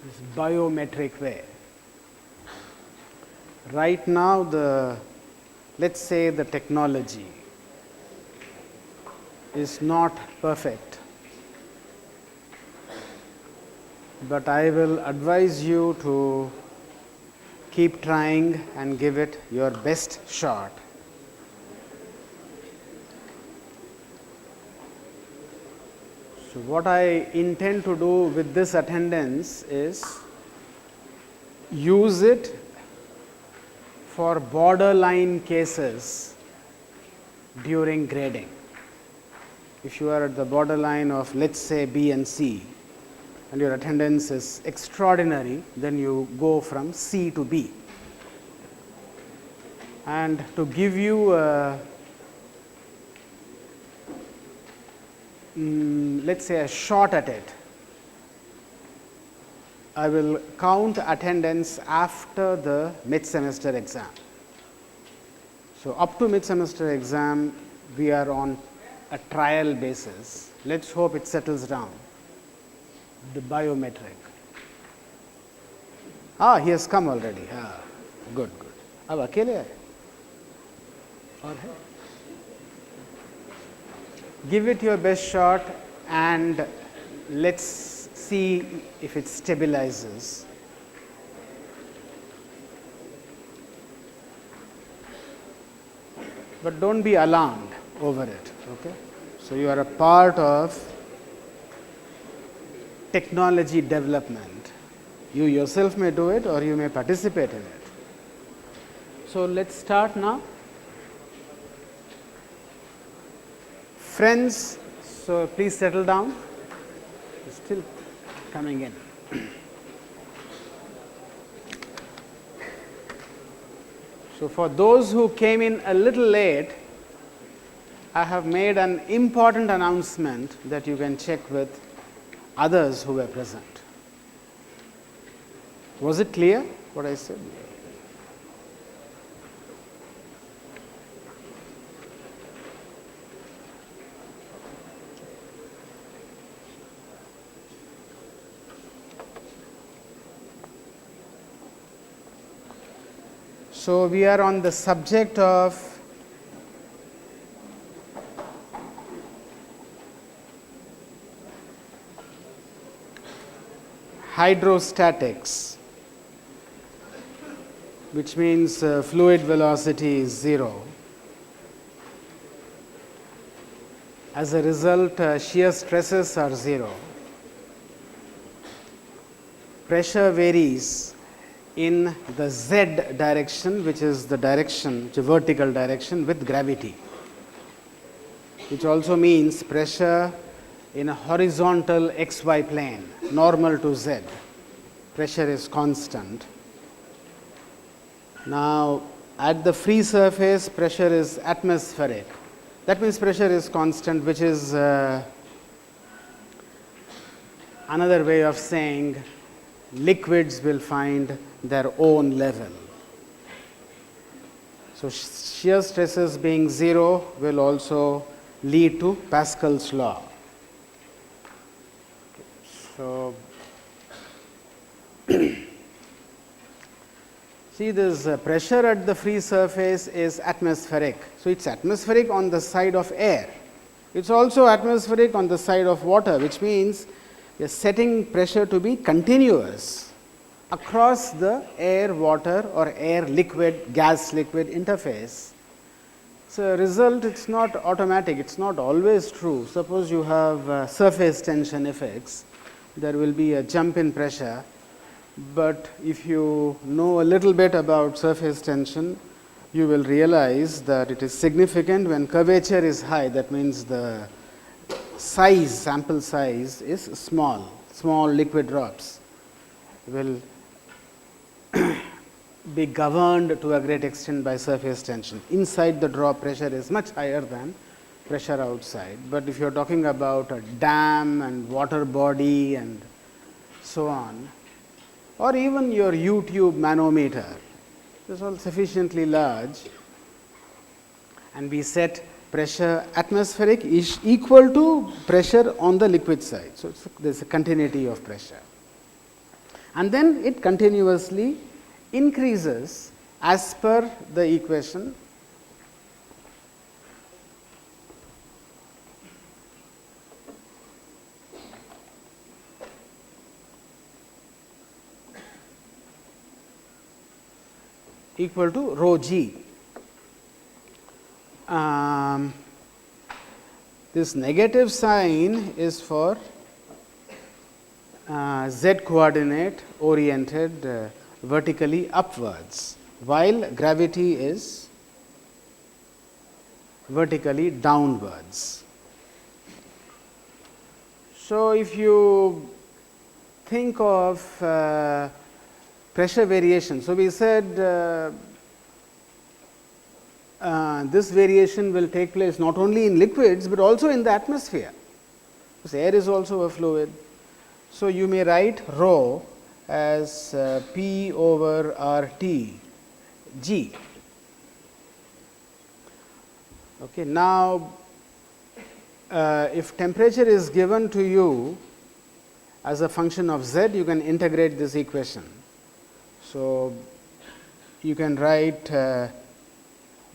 this biometric way. Right now, let's say the technology is not perfect, but I will advise you to keep trying and give it your best shot. So, what I intend to do with this attendance is use it for borderline cases during grading. If you are at the borderline of, let's say, B and C, and your attendance is extraordinary, then you go from C to B. And to give you let's say a shot at it, I will count attendance after the mid-semester exam. So, up to mid-semester exam, we are on a trial basis. Let's hope it settles down. The biometric. He has come already. Good, good. अब अकेले आए और है. Give it your best shot and let's see if it stabilizes. But don't be alarmed over it. Okay? So, you are a part of technology development. You yourself may do it or you may participate in it. So, let's start now. Friends, so please settle down. It's still coming in. So, for those who came in a little late, I have made an important announcement that you can check with others who were present. Was it clear what I said? So, we are on the subject of hydrostatics, which means fluid velocity is 0. As a result, shear stresses are 0. Pressure varies in the z direction, which is the direction, which is vertical direction with gravity, which also means pressure in a horizontal xy plane, normal to z, pressure is constant. Now, at the free surface, pressure is atmospheric. That means pressure is constant, which is another way of saying liquids will find their own level. So, shear stresses being 0 will also lead to Pascal's law. So, see, this pressure at the free surface is atmospheric. So, it is atmospheric on the side of air. It is also atmospheric on the side of water, which means we are setting pressure to be continuous across the air water or air liquid gas liquid interface. So, result, it is not automatic, it is not always true. Suppose you have surface tension effects, there will be a jump in pressure, but if you know a little bit about surface tension, you will realize that it is significant when curvature is high. That means the size, sample size is small, small liquid drops will be governed to a great extent by surface tension. Inside the drop, pressure is much higher than pressure outside, but if you are talking about a dam and water body and so on, or even your U-tube manometer, it is all sufficiently large, and we set pressure atmospheric is equal to pressure on the liquid side. So, there is a continuity of pressure. and then it continuously increases as per the equation equal to rho g. This negative sign is for z coordinate oriented vertically upwards, while gravity is vertically downwards. So, if you think of pressure variation, so we said this variation will take place not only in liquids, but also in the atmosphere, because air is also a fluid. So, you may write rho as P over R T G. Okay. Now, if temperature is given to you as a function of z, you can integrate this equation. So, you can write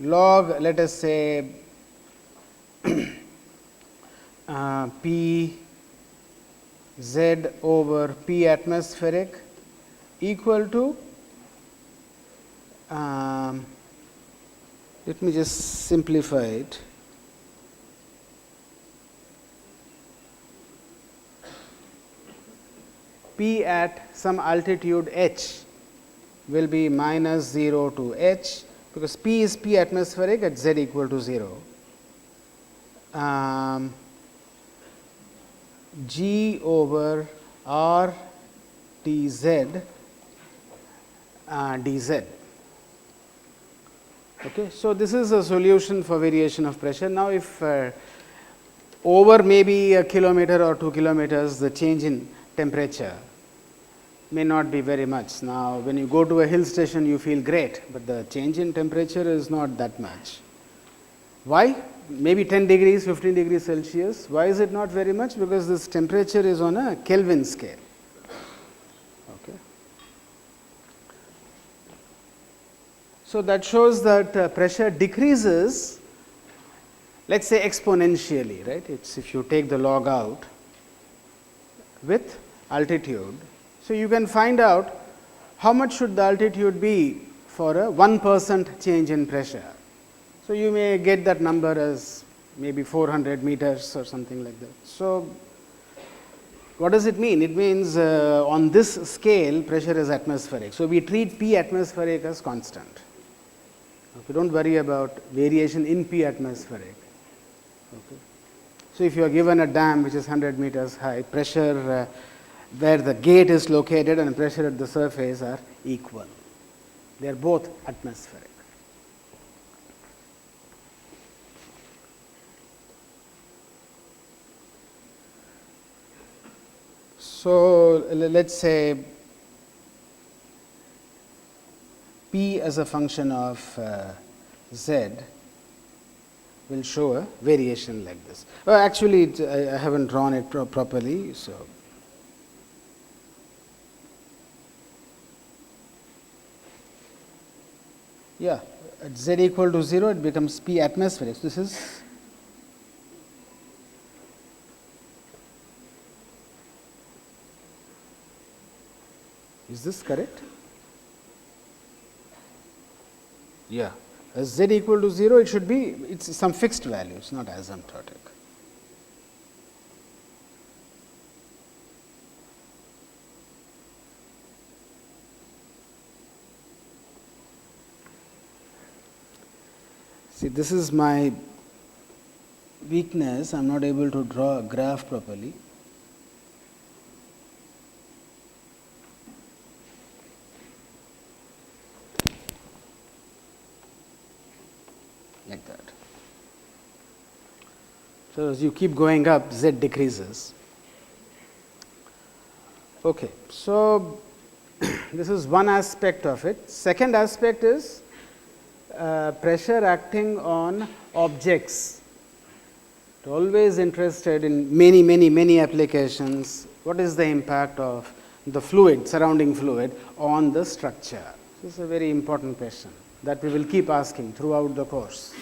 log, let us say P z over P atmospheric equal to, let me just simplify it, P at some altitude h will be minus 0 to h, because P is P atmospheric at z equal to 0. G over R T z dz. Okay. So, this is a solution for variation of pressure. Now, if over maybe a kilometer or 2 kilometers, the change in temperature may not be very much. Now, when you go to a hill station, you feel great, but the change in temperature is not that much. Why? Maybe 10 degrees, 15 degrees Celsius. Why is it not very much? Because this temperature is on a Kelvin scale. Okay. So, that shows that pressure decreases, let us say exponentially, right. It is if you take the log out with altitude. So, you can find out how much should the altitude be for a 1% change in pressure. So, you may get that number as maybe 400 meters or something like that. So, what does it mean? It means on this scale pressure is atmospheric. So, we treat P atmospheric as constant. Okay. Do not worry about variation in P atmospheric. Okay. So, if you are given a dam which is 100 meters high, pressure where the gate is located and pressure at the surface are equal. They are both atmospheric. So, let us say P as a function of z will show a variation like this. Actually, I have not drawn it properly. So, yeah, at z equal to 0, it becomes P atmospheric. So, this is this correct? Yeah, as z equal to 0, it should be, it is some fixed value, it is not asymptotic. See, this is my weakness, I am not able to draw a graph properly. Like that. So, as you keep going up, z decreases. Okay. So, this is one aspect of it. Second aspect is pressure acting on objects. Always interested in many applications. What is the impact of the fluid, surrounding fluid on the structure? This is a very important question that we will keep asking throughout the course.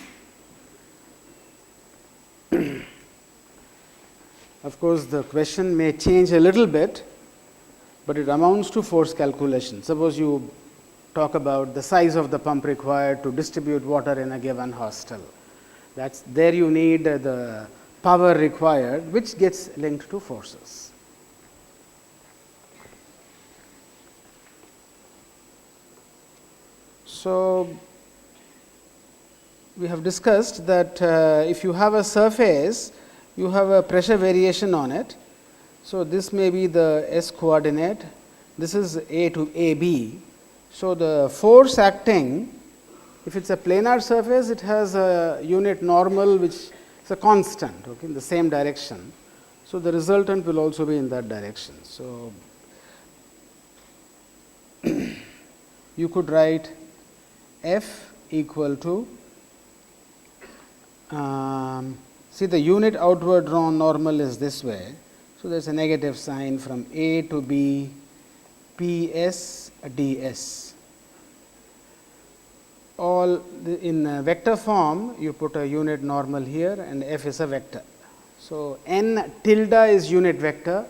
Of course, the question may change a little bit, but it amounts to force calculation. Suppose you talk about the size of the pump required to distribute water in a given hostel. There you need the power required, which gets linked to forces. So, we have discussed that if you have a surface, you have a pressure variation on it. So, this may be the s coordinate, this is A to AB. So, the force acting, if it is a planar surface, it has a unit normal which is a constant, okay, in the same direction. So, the resultant will also be in that direction. So, you could write F equal to, see the unit outward drawn normal is this way. So, there is a negative sign from A to B, P s d s. All in vector form, you put a unit normal here and F is a vector. So, n tilde is unit vector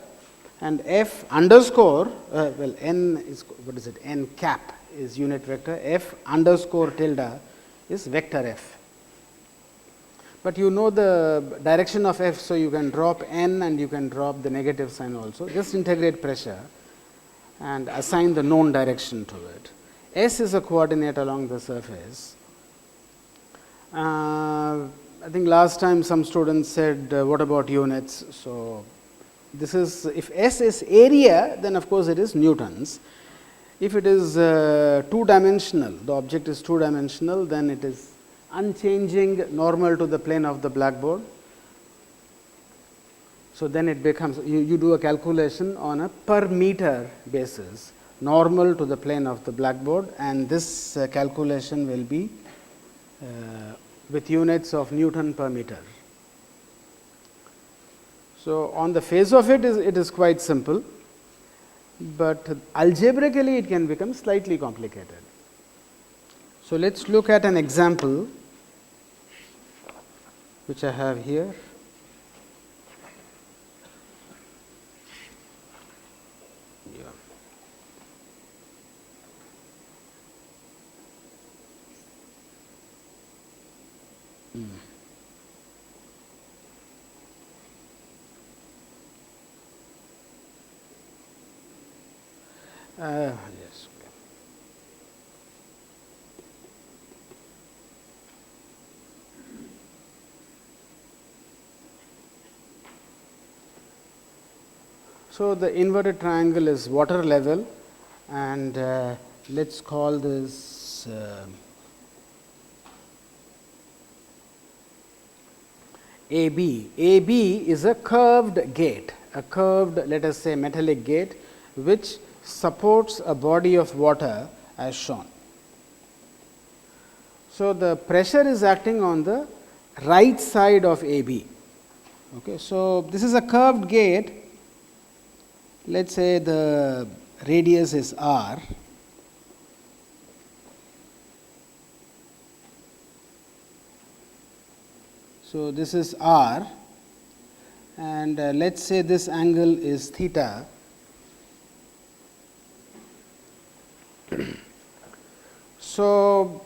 and F underscore, well n is, what is it, n cap is unit vector, F underscore tilde is vector F. But you know the direction of F, so you can drop n and you can drop the negative sign also. Just integrate pressure and assign the known direction to it. S is a coordinate along the surface. I think last time some students said, what about units? So, this is, if S is area, then of course it is newtons. If it is two dimensional, the object is two dimensional, then it is unchanging normal to the plane of the blackboard. So, then it becomes, you do a calculation on a per meter basis, normal to the plane of the blackboard, and this calculation will be with units of Newton per meter. So, on the face of it is quite simple, but algebraically it can become slightly complicated. So, let us look at an example which I have here. Yes. So, the inverted triangle is water level, and let us call this AB. AB is a curved gate, a curved, let us say, metallic gate, which supports a body of water as shown. So, the pressure is acting on the right side of AB. Okay. So, this is a curved gate. Let us say the radius is r. So, this is r, and let us say this angle is theta. So,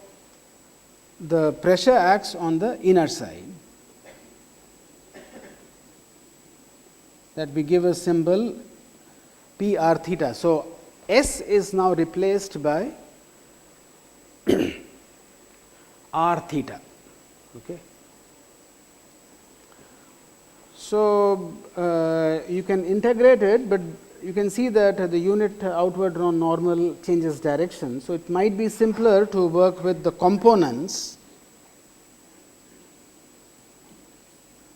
the pressure acts on the inner side, that we give a symbol P r theta. So, S is now replaced by r theta. Okay. So, you can integrate it, but you can see that the unit outward drawn normal changes direction. So, it might be simpler to work with the components.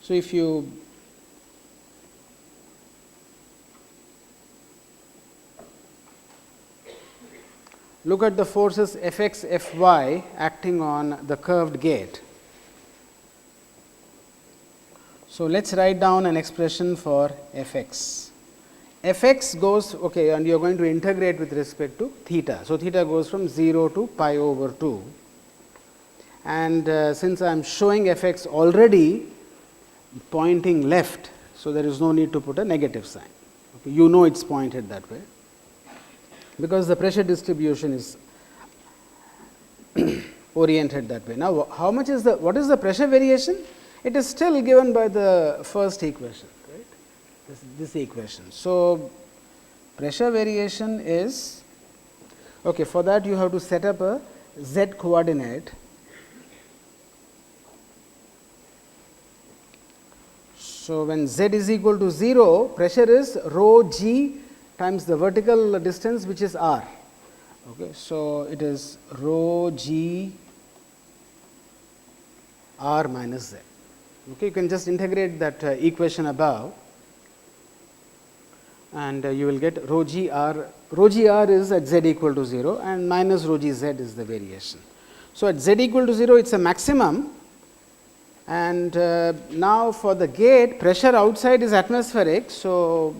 So, if you look at the forces F x, F y acting on the curved gate. So, let us write down an expression for F x. Fx goes, okay, and you are going to integrate with respect to theta. So, theta goes from 0 to pi over 2, and since I am showing Fx already pointing left, so there is no need to put a negative sign. Okay, you know it is pointed that way, because the pressure distribution is oriented that way. Now, how much is the, what is the pressure variation? It is still given by the first equation, right, this equation. So, pressure variation is, okay, for that you have to set up a z coordinate. So, when z is equal to 0, pressure is rho g times the vertical distance, which is r. Okay, so, it is rho g r minus z. Okay, you can just integrate that equation above, and you will get rho g r. Rho g r is at z equal to 0, and minus rho g z is the variation. So, at z equal to 0, it is a maximum, and now for the gate, pressure outside is atmospheric. So,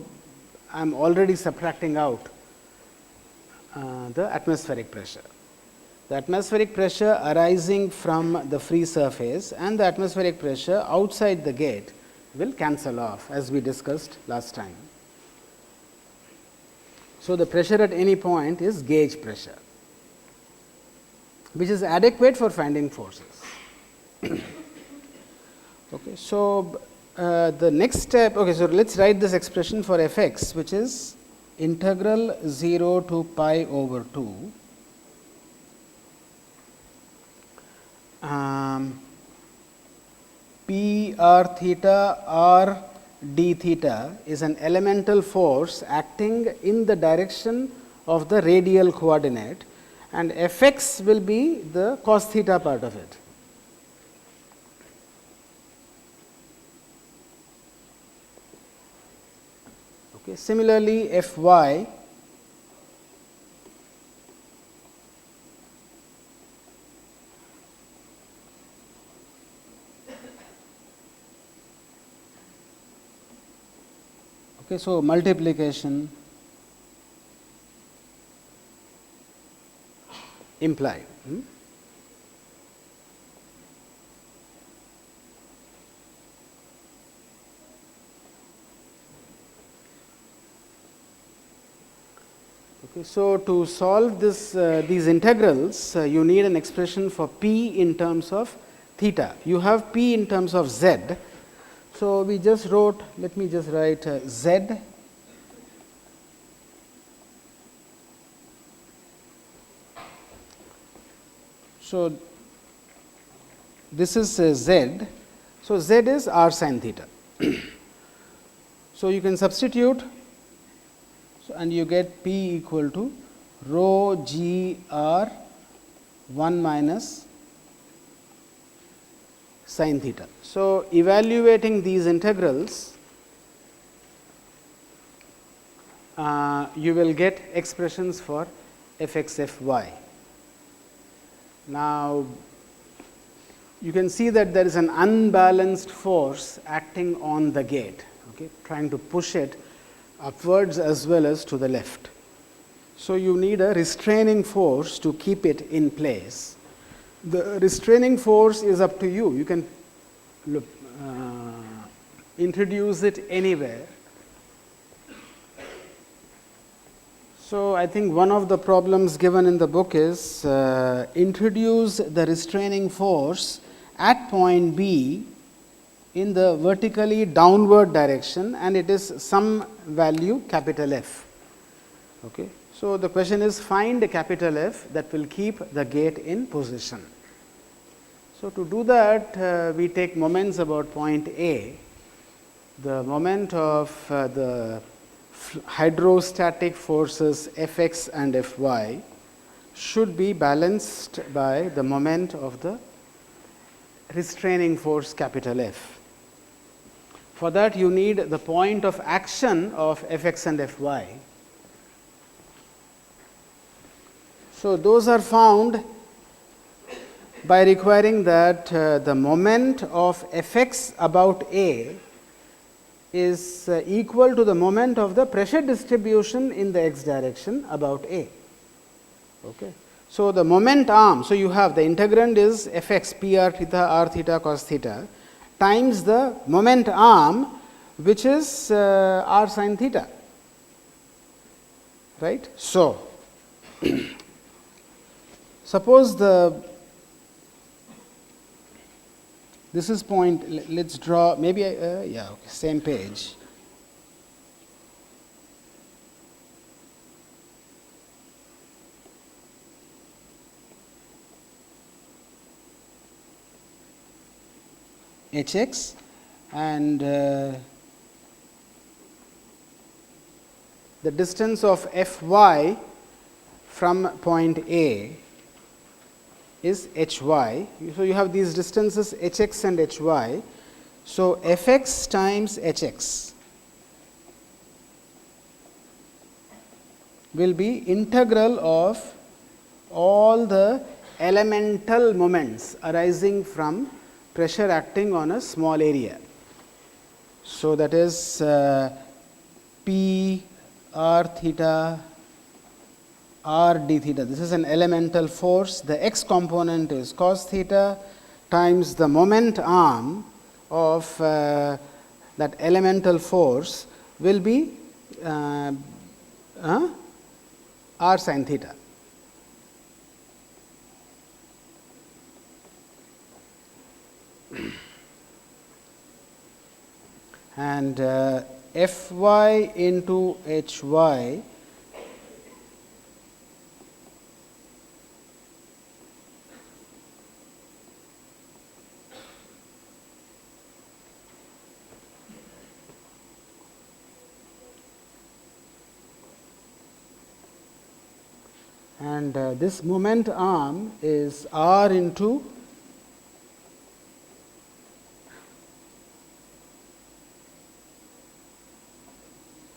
I am already subtracting out the atmospheric pressure. The atmospheric pressure arising from the free surface and the atmospheric pressure outside the gate will cancel off, as we discussed last time. So, the pressure at any point is gauge pressure, which is adequate for finding forces. Okay, so, the next step, okay, so let us write this expression for f x, which is integral 0 to pi over 2 p r theta r d theta is an elemental force acting in the direction of the radial coordinate, and f x will be the cos theta part of it. Okay. Similarly, f y okay, so multiplication implied. Okay, so, to solve this these integrals, you need an expression for p in terms of theta. You have p in terms of z. So, we just wrote, let me just write z so this is z. So, z is r sin theta. So, you can substitute, so, and you get p equal to rho g r 1 minus sin theta. So, evaluating these integrals, you will get expressions for f x f y. Now, you can see that there is an unbalanced force acting on the gate, okay, trying to push it upwards as well as to the left. So, you need a restraining force to keep it in place. The restraining force is up to you. You can introduce it anywhere. So, I think one of the problems given in the book is introduce the restraining force at point B in the vertically downward direction, and it is some value capital F. Okay. So, the question is find a capital F that will keep the gate in position. So, to do that, we take moments about point A. The moment of the hydrostatic forces F x and F y should be balanced by the moment of the restraining force capital F. For that, you need the point of action of F x and F y. So, those are found by requiring that the moment of F x about A is equal to the moment of the pressure distribution in the x direction about A. Okay. So, the moment arm, so you have the integrand is f x p r theta r theta cos theta times the moment arm, which is r sin theta, right. So, suppose this is point, let us draw maybe yeah, okay, same page. H x and the distance of f y from point A is h y. So, you have these distances h x and h y. So, f x times h x will be integral of all the elemental moments arising from pressure acting on a small area. So, that is P r theta r d theta. This is an elemental force. The x component is cos theta times the moment arm of that elemental force will be r sin theta. And f y into h y and this moment arm is r into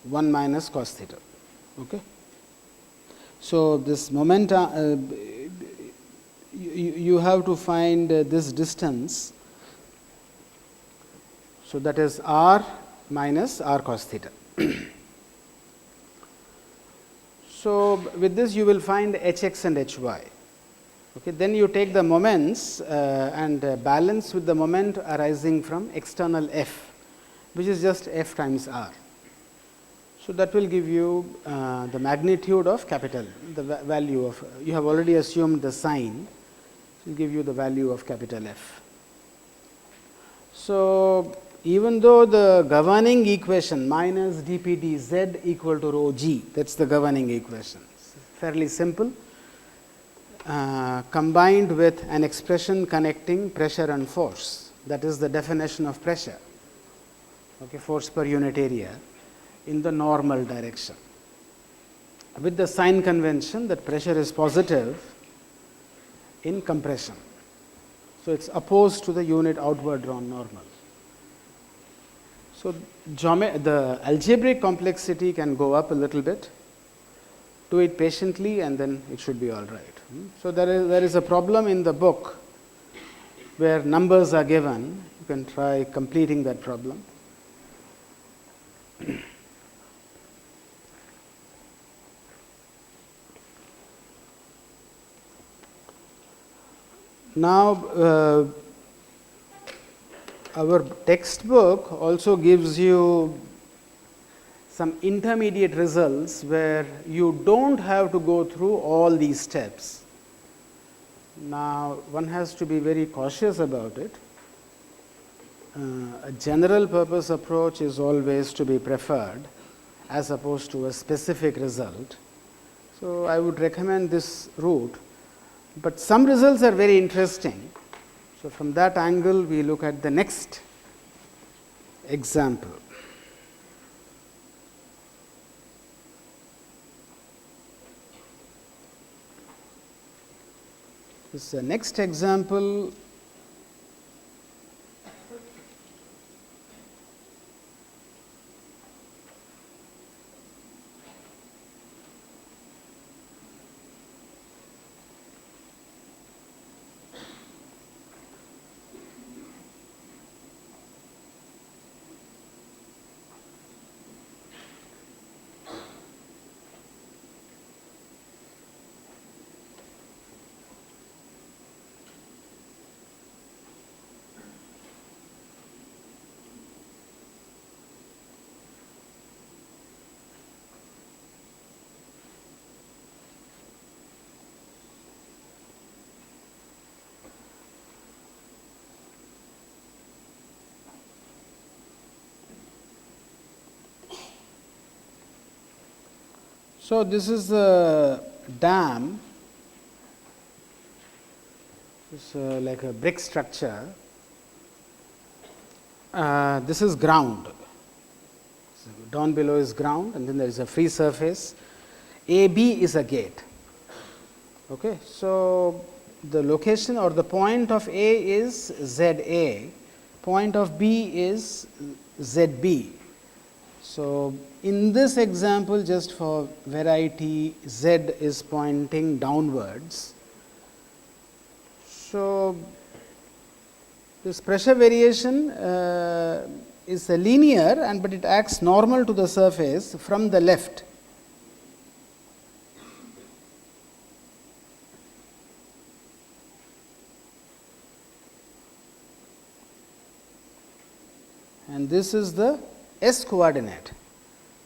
one minus cos theta. Okay. So, this moment you have to find this distance. So, that is r minus r cos theta. So, with this you will find h x and h y. Okay. Then you take the moments and balance with the moment arising from external f, which is just f times r. So, that will give you the magnitude of capital, the value of, you have already assumed the sign, it will give you the value of capital F. So, even though the governing equation minus d p d z equal to rho g, that is the governing equation, it's fairly simple, combined with an expression connecting pressure and force, that is the definition of pressure, okay, force per unit area in the normal direction, with the sign convention that pressure is positive in compression. So, it is opposed to the unit outward drawn normal. So, the algebraic complexity can go up a little bit, do it patiently and then it should be all right. So, there is a problem in the book where numbers are given, you can try completing that problem. Now, our textbook also gives you some intermediate results where you do not have to go through all these steps. Now, one has to be very cautious about it. A general purpose approach is always to be preferred as opposed to a specific result. So, I would recommend this route, but some results are very interesting. So, from that angle we look at the next example. This next example So, this is the dam, it's like a brick structure. This is ground, so down below is ground, and then there is a free surface. AB is a gate. Okay. So, the location or the point of A is ZA, point of B is ZB. So, in this example, just for variety, Z is pointing downwards. So, this pressure variation is a linear, and but it acts normal to the surface from the left. And this is the S coordinate,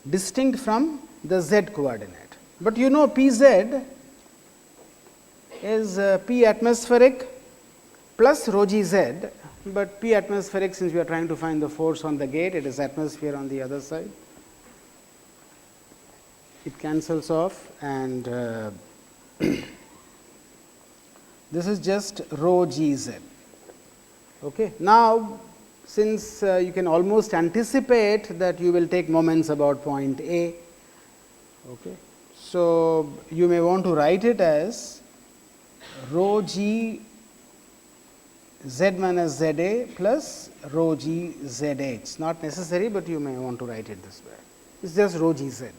distinct from the Z coordinate. But you know P z is P atmospheric plus rho g z, but P atmospheric, since we are trying to find the force on the gate, it is atmosphere on the other side. It cancels off, and this is just rho g z. Okay. Now, since you can almost anticipate that you will take moments about point A. Okay. So, you may want to write it as rho g z minus z a plus rho g z a. It is not necessary, but you may want to write it this way. It is just rho g z.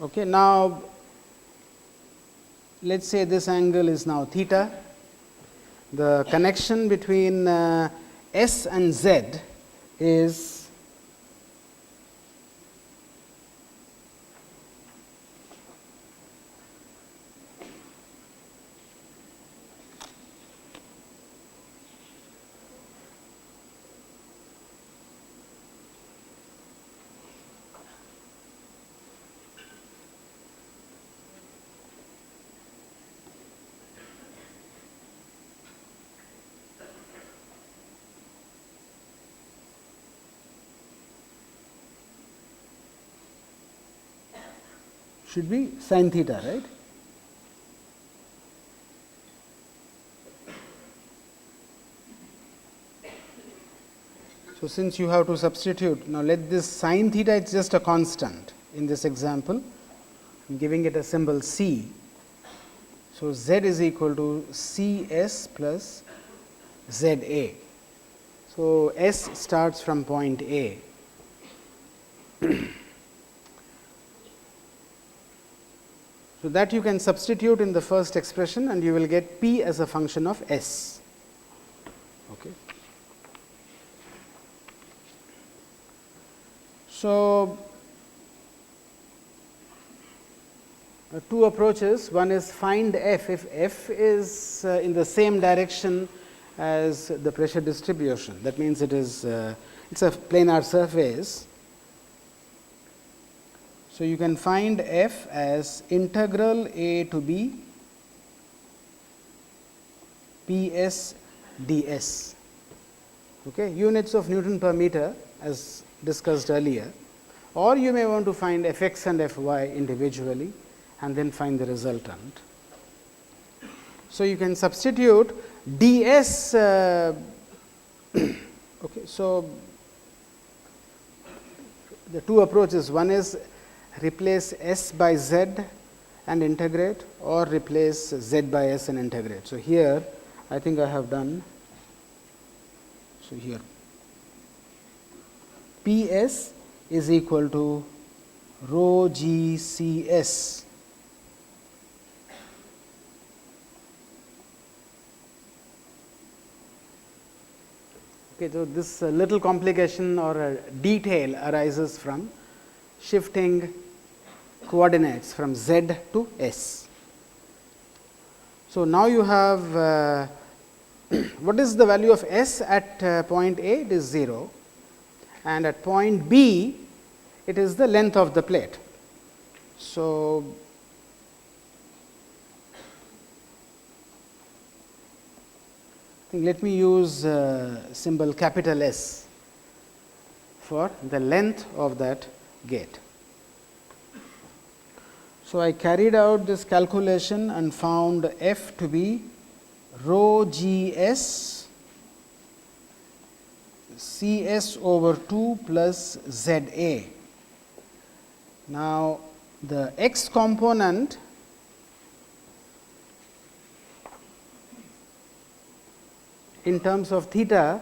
Okay. Now, let us say this angle is now theta. The connection between S and Z is should be sin theta, right. So, since you have to substitute, now let this sin theta is just a constant in this example, I am giving it a symbol C. So, Z is equal to C s plus Z a. So, S starts from point A. So, that you can substitute in the first expression, and you will get P as a function of S. Okay. So, two approaches. One is find F, if F is in the same direction as the pressure distribution. That means, it is it's a planar surface. So, you can find F as integral A to B P s ds. Okay. Units of Newton per meter as discussed earlier, or you may want to find f x and f y individually and then find the resultant. So, you can substitute ds. Okay. So, the two approaches, one is replace s by z and integrate, or replace z by s and integrate. So, here I think I have done. So, here P s is equal to rho g c s Okay, so this little complication or a detail arises from shifting coordinates from z to s. So, now you have what is the value of s at point A? It is 0, and at point B it is the length of the plate. So, let me use symbol capital S for the length of that gate. So, I carried out this calculation and found F to be rho g s C s over 2 plus Z a. Now, the x component in terms of theta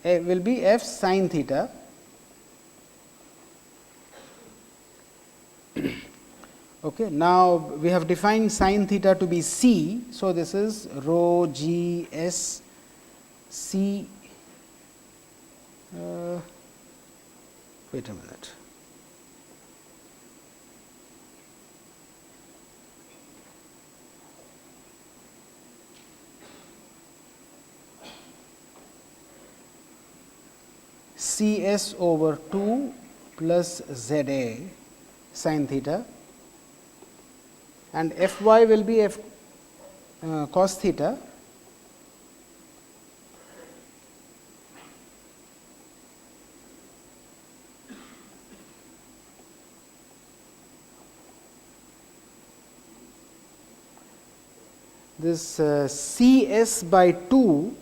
will be f sin theta. Okay. Now, we have defined sin theta to be c. So, this is rho g s c. Wait a minute. C s over 2 plus Z a sin theta, and f y will be f cos theta. This C s by 2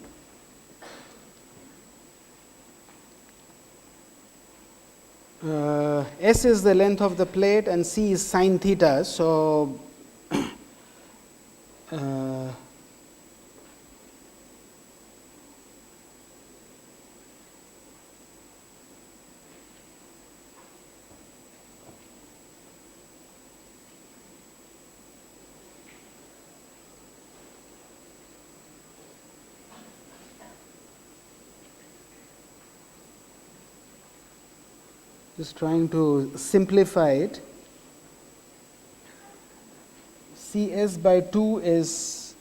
S is the length of the plate and C is sin theta. So, just trying to simplify it. C s by 2 is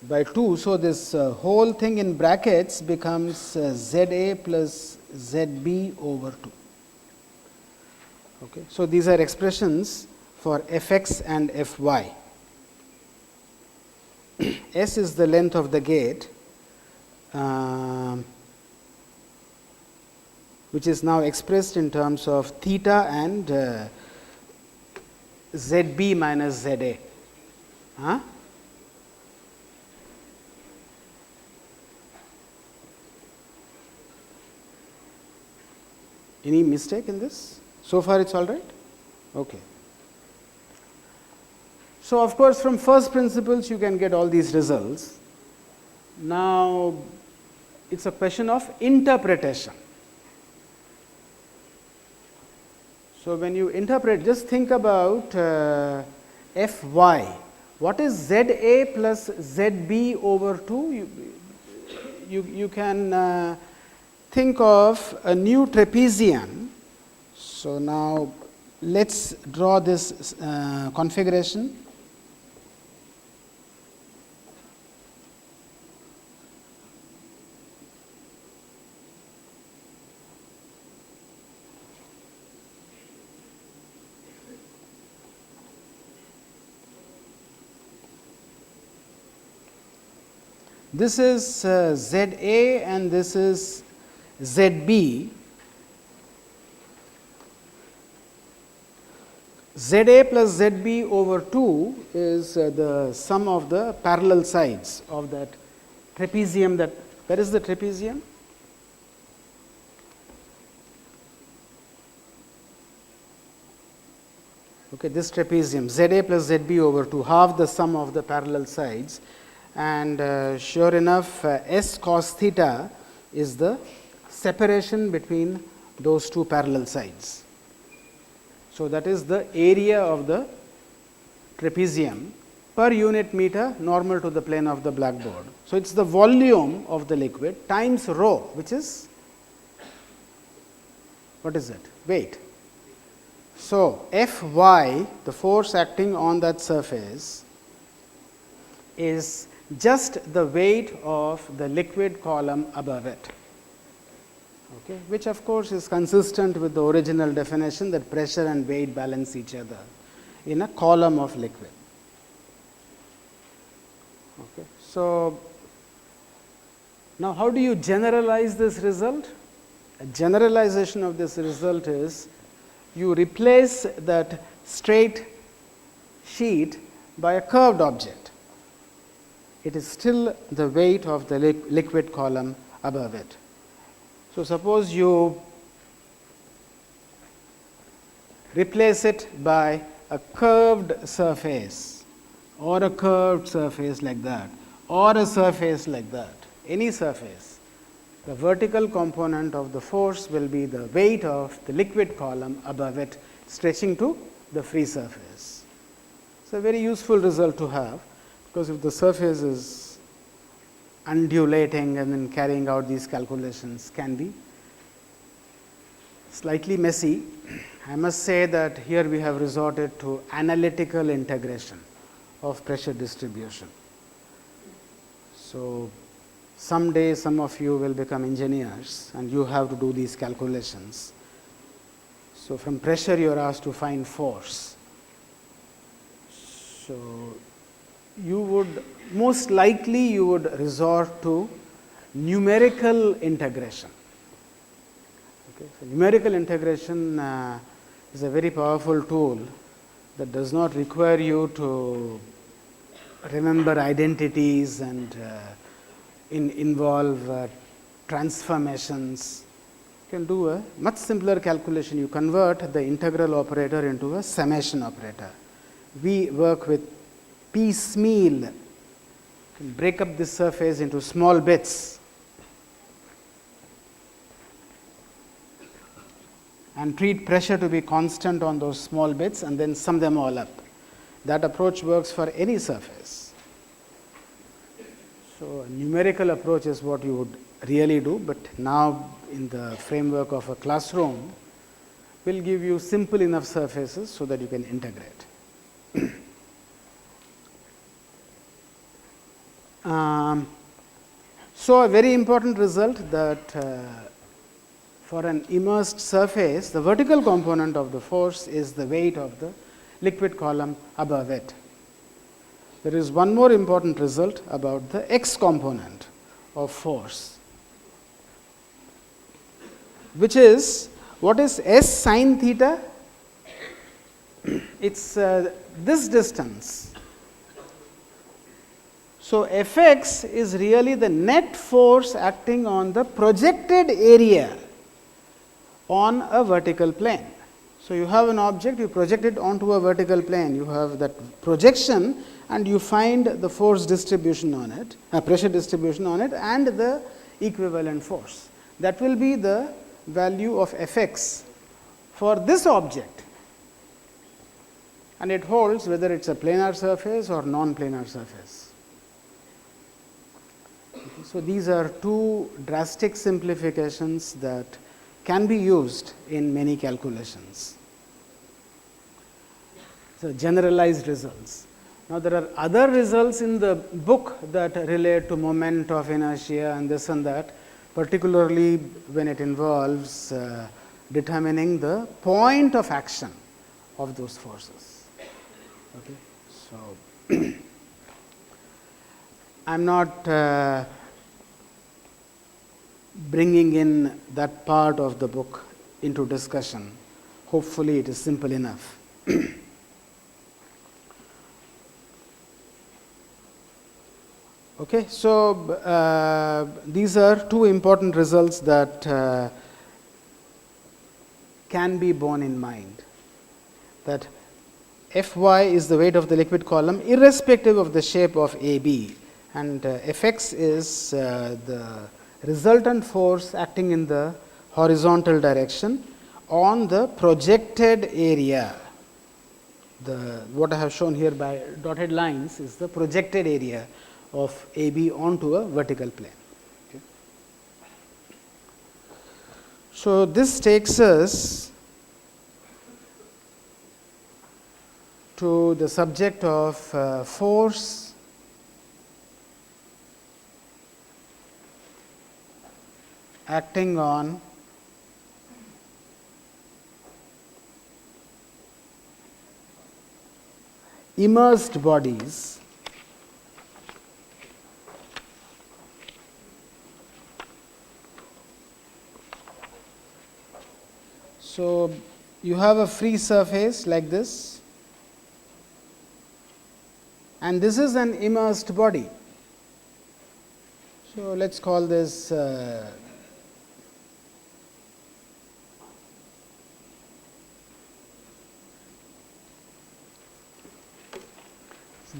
by 2. So, this whole thing in brackets becomes Z a plus Z b over 2. Okay. So, these are expressions for f x and f y. S is the length of the gate, which is now expressed in terms of theta and Z b minus Z a. Any mistake in this? So far it is all right? Okay. So, of course, from first principles you can get all these results. Now, it is a question of interpretation. So, when you interpret, just think about f y. What is Z a plus Z b over 2? You can think of a new trapezium. So, now let us draw this configuration. This is Z a and this is Z b. Z a plus Z b over 2 is the sum of the parallel sides of that trapezium. That where is the trapezium? Okay, this trapezium Z a plus Z b over 2, half the sum of the parallel sides, and sure enough S cos theta is the separation between those two parallel sides. So, that is the area of the trapezium per unit meter normal to the plane of the blackboard. So, it is the volume of the liquid times rho, which is, what is it? Weight. So, F y, the force acting on that surface, is just the weight of the liquid column above it. Okay, which of course is consistent with the original definition that pressure and weight balance each other. in a column of liquid. Okay. So, now how do you generalize this result? A generalization of this result is you replace that straight sheet by a curved object. It is still the weight of the liquid column above it. So, suppose you replace it by a curved surface or a curved surface like that or a surface like that, any surface. The vertical component of the force will be the weight of the liquid column above it stretching to the free surface. It's a very useful result to have, because if the surface is undulating and then carrying out these calculations can be slightly messy. I must say that here we have resorted to analytical integration of pressure distribution. So, someday some of you will become engineers and you have to do these calculations. So, from pressure you are asked to find force. So, you would most likely you would resort to numerical integration. Okay. So, numerical integration is a very powerful tool that does not require you to remember identities and involve transformations. You can do a much simpler calculation. You convert the integral operator into a summation operator. We work with piecemeal. You can break up this surface into small bits and treat pressure to be constant on those small bits and then sum them all up. That approach works for any surface. So, a numerical approach is what you would really do, but now in the framework of a classroom, will give you simple enough surfaces so that you can integrate. So, a very important result that for an immersed surface, the vertical component of the force is the weight of the liquid column above it. There is one more important result about the x component of force, which is what is s sin theta? It is this distance. So, Fx is really the net force acting on the projected area on a vertical plane. So, you have an object, you project it onto a vertical plane, you have that projection and you find the force distribution on it, pressure distribution on it and the equivalent force. That will be the value of Fx for this object, and it holds whether it is a planar surface or non-planar surface. So, these are two drastic simplifications that can be used in many calculations. So, generalized results. Now, there are other results in the book that relate to moment of inertia and this and that, particularly when it involves determining the point of action of those forces. Okay. So, I am not bringing in that part of the book into discussion. Hopefully, it is simple enough. Okay, so these are two important results that can be borne in mind, that Fy is the weight of the liquid column irrespective of the shape of AB, and Fx is the resultant force acting in the horizontal direction on the projected area. What I have shown here by dotted lines is the projected area of AB onto a vertical plane. Okay. So, this takes us to the subject of force acting on immersed bodies so you have a free surface like this, and this is an immersed body. So let us call this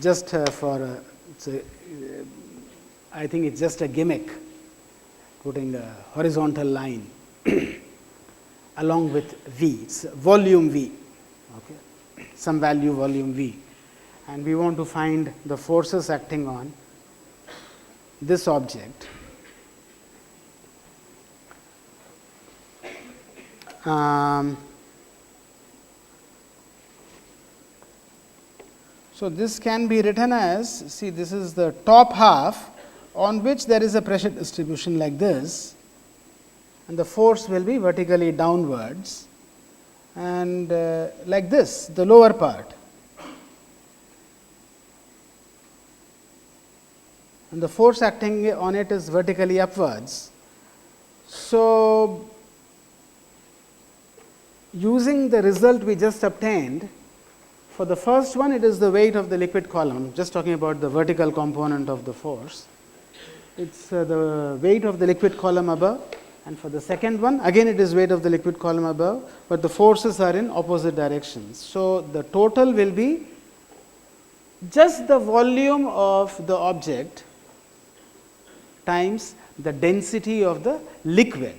just for I think it's just a gimmick, putting a horizontal line along with V, it's volume V, okay, some value volume V, and we want to find the forces acting on this object. So this can be written as, see, this is the top half on which there is a pressure distribution like this, and the force will be vertically downwards, and like this, the lower part, and the force acting on it is vertically upwards. So using the result we just obtained, for the first one it is the weight of the liquid column, I am just talking about the vertical component of the force, it is the weight of the liquid column above, and for the second one again it is weight of the liquid column above, but the forces are in opposite directions. So the total will be just the volume of the object times the density of the liquid,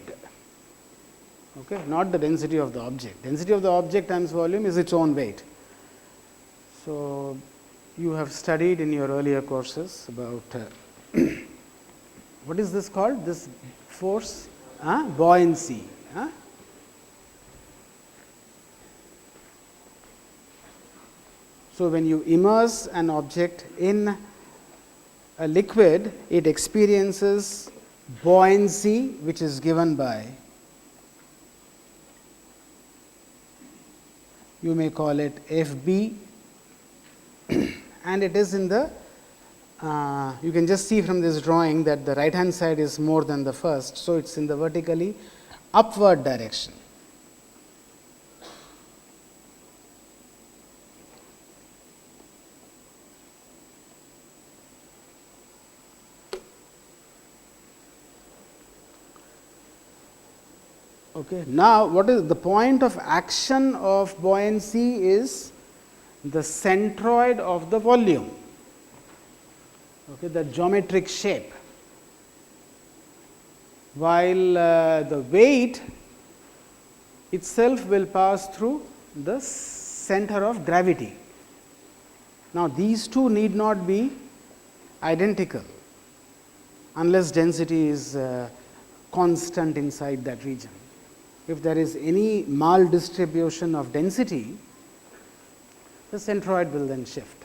okay, not the density of the object. Density of the object times volume is its own weight. So you have studied in your earlier courses about what is this called, this force? Buoyancy. So when you immerse an object in a liquid, it experiences buoyancy, which is given by, you may call it Fb, and it is in the, you can just see from this drawing that the right hand side is more than the first. So it is in the vertically upward direction. Okay. Now, what is the point of action of buoyancy is the centroid of the volume, okay, the geometric shape, while the weight itself will pass through the center of gravity. Now, these two need not be identical unless density is constant inside that region. If there is any maldistribution of density, the centroid will then shift.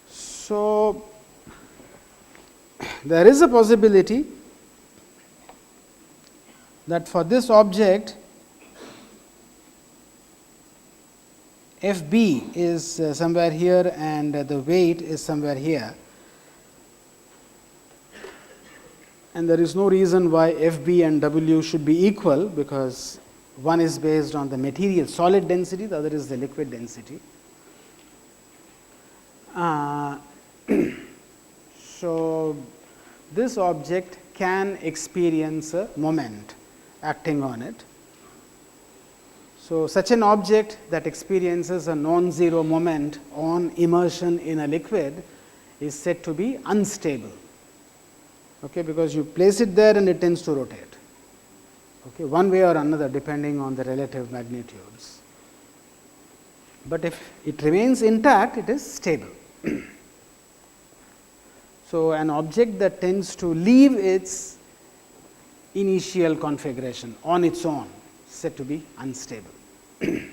So, there is a possibility that for this object Fb is somewhere here and the weight is somewhere here, and there is no reason why Fb and W should be equal, because one is based on the material solid density, the other is the liquid density. So this object can experience a moment acting on it. So such an object that experiences a non-zero moment on immersion in a liquid is said to be unstable, okay, because you place it there and it tends to rotate, okay, one way or another depending on the relative magnitudes. But if it remains intact, it is stable. So an object that tends to leave its initial configuration on its own is said to be unstable. The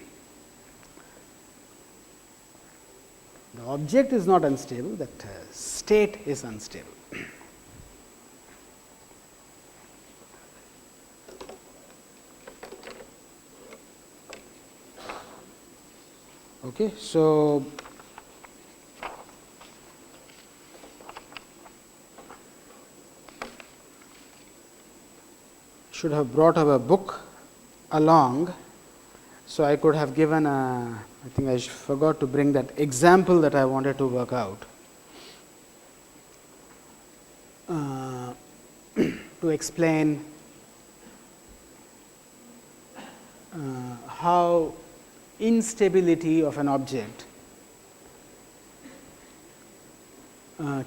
object is not unstable, that state is unstable. Okay, so should have brought our book along, so I could have given a, I think I forgot to bring that example that I wanted to work out to explain how instability of an object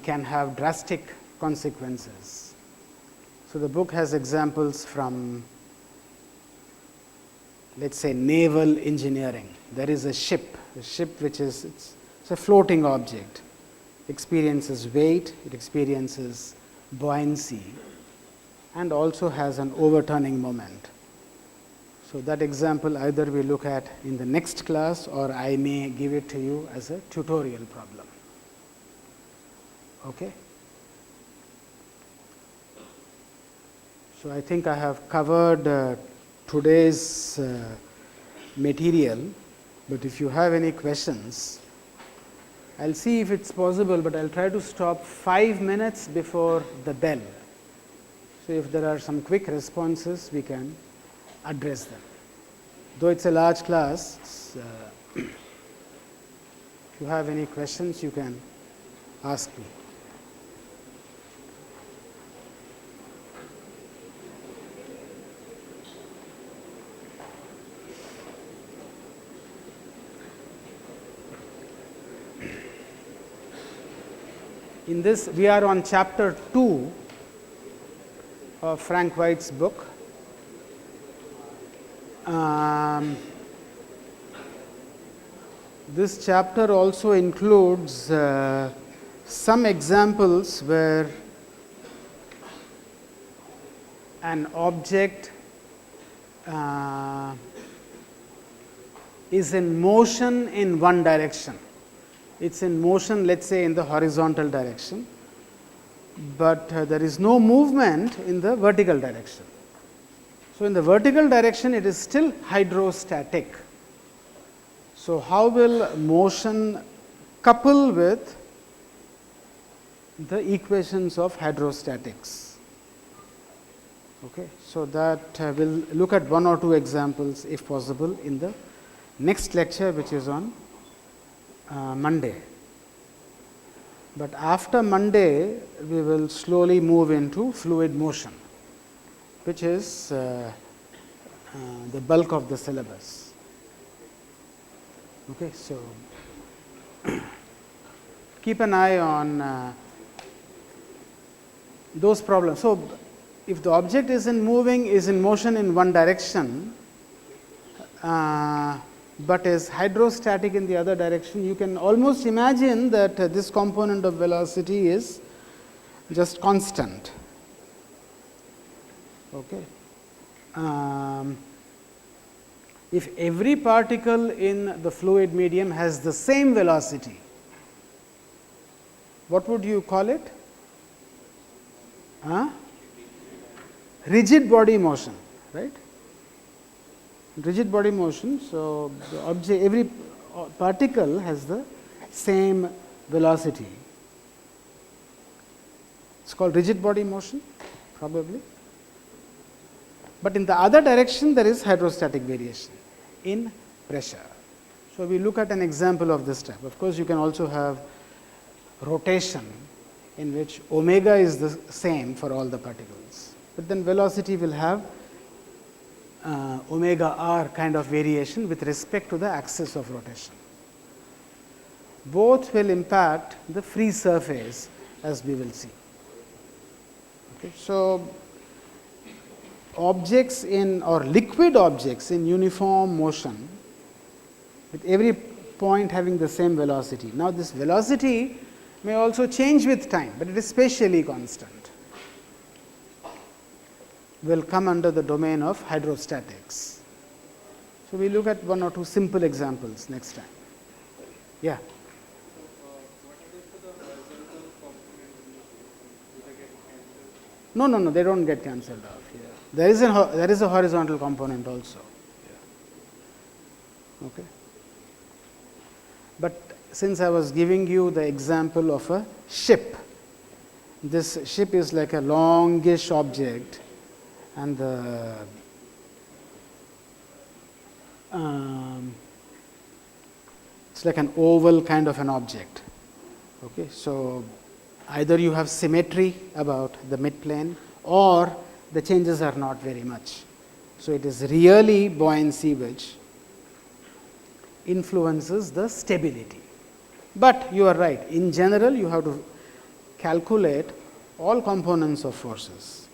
can have drastic consequences. So, the book has examples from, let us say, naval engineering. There is a ship which is it's a floating object, experiences weight, it experiences buoyancy and also has an overturning moment. So, that example either we look at in the next class or I may give it to you as a tutorial problem. Okay. So, I think I have covered today's material, but if you have any questions, I will see if it is possible, but I will try to stop 5 minutes before the bell. So, if there are some quick responses, we can address them. Though it is a large class, if you have any questions, you can ask me. In this, we are on chapter 2 of Frank White's book. This chapter also includes some examples where an object is in motion in one direction. It is in motion, let us say, in the horizontal direction, but there is no movement in the vertical direction. So, in the vertical direction, it is still hydrostatic. So, how will motion couple with the equations of hydrostatics? Okay. So, that we will look at one or two examples if possible in the next lecture, which is on Monday. But after Monday, we will slowly move into fluid motion, which is the bulk of the syllabus. Okay, so keep an eye on those problems. So, if the object is in motion in one direction, but is hydrostatic in the other direction, you can almost imagine that this component of velocity is just constant. Okay. If every particle in the fluid medium has the same velocity, what would you call it? Rigid body motion, right? Rigid body motion. So, the object, every particle has the same velocity. It is called rigid body motion probably, but in the other direction there is hydrostatic variation in pressure. So, we look at an example of this type. Of course, you can also have rotation in which omega is the same for all the particles, but then velocity will have omega r kind of variation with respect to the axis of rotation. Both will impact the free surface, as we will see. Okay. So, objects in or liquid objects in uniform motion with every point having the same velocity. Now, this velocity may also change with time, but it is spatially constant, will come under the domain of hydrostatics. So, we look at one or two simple examples next time. Yeah. No, they do not get cancelled off. Yeah. There is a horizontal component also. Yeah. Okay. But since I was giving you the example of a ship, this ship is like a longish object, and the it's like an oval kind of an object. Okay, so either you have symmetry about the midplane, or the changes are not very much. So it is really buoyancy which influences the stability. But you are right, in general you have to calculate all components of forces.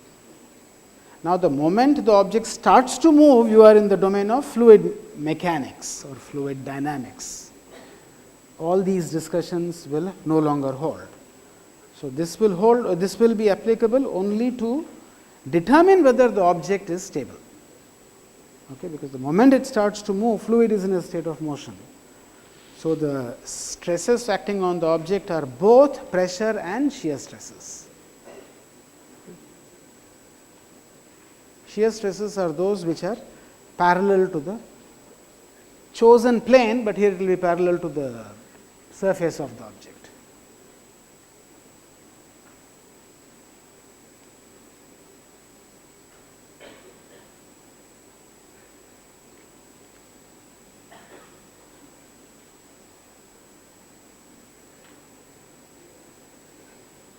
Now, the moment the object starts to move, you are in the domain of fluid mechanics or fluid dynamics. All these discussions will no longer hold. So, this will hold, or this will be applicable only to determine whether the object is stable. Okay, because the moment it starts to move, fluid is in a state of motion. So, the stresses acting on the object are both pressure and shear stresses. Shear stresses are those which are parallel to the chosen plane, but here it will be parallel to the surface of the object.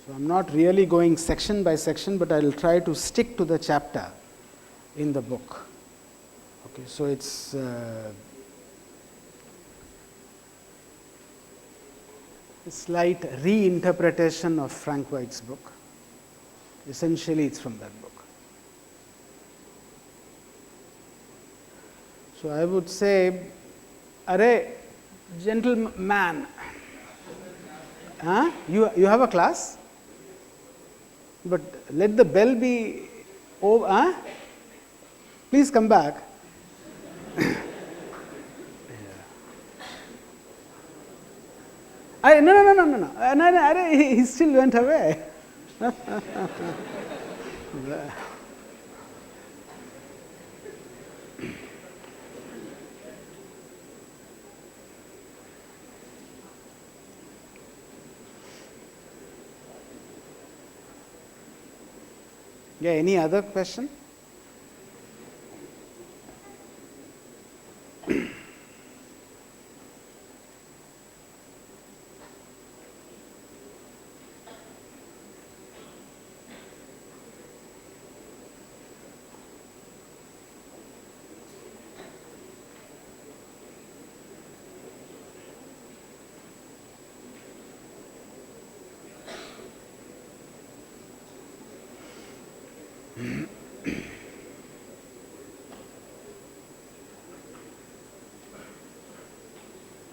So, I am not really going section by section, but I will try to stick to the chapter in the book. Okay, so it is a slight reinterpretation of Frank White's book. Essentially, it is from that book. So, I would say, array, gentleman, you have a class, but let the bell be over. Please come back. No. He still went away. Yeah, any other question?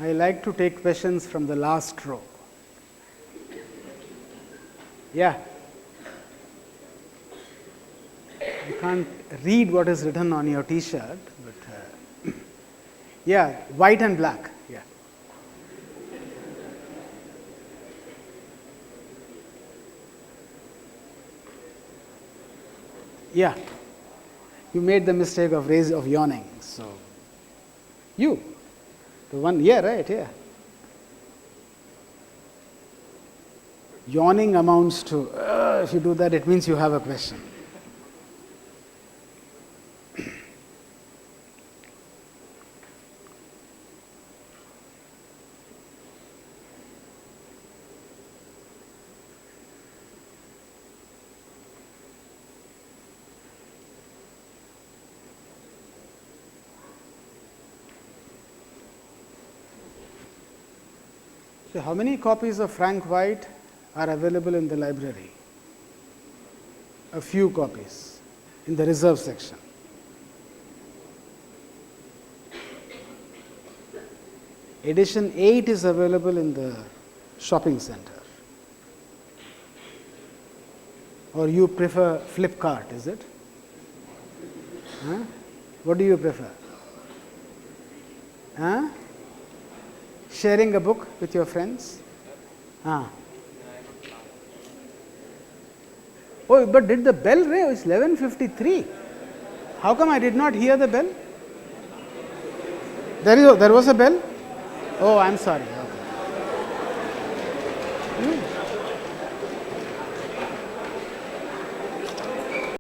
I like to take questions from the last row. Yeah. You can't read what is written on your T-shirt, but yeah, white and black. Yeah. Yeah. You made the mistake of yawning. So you. The one, yeah, right, yeah. Yawning amounts to, if you do that, it means you have a question. So, how many copies of Frank White are available in the library? A few copies in the reserve section. Edition 8 is available in the shopping center. Or you prefer Flipkart, is it? Huh? What do you prefer? Huh? Sharing a book with your friends? Oh, but did the bell ring? It's 11:53. How come I did not hear the bell? There was a bell? Oh, I'm sorry. Okay. Mm.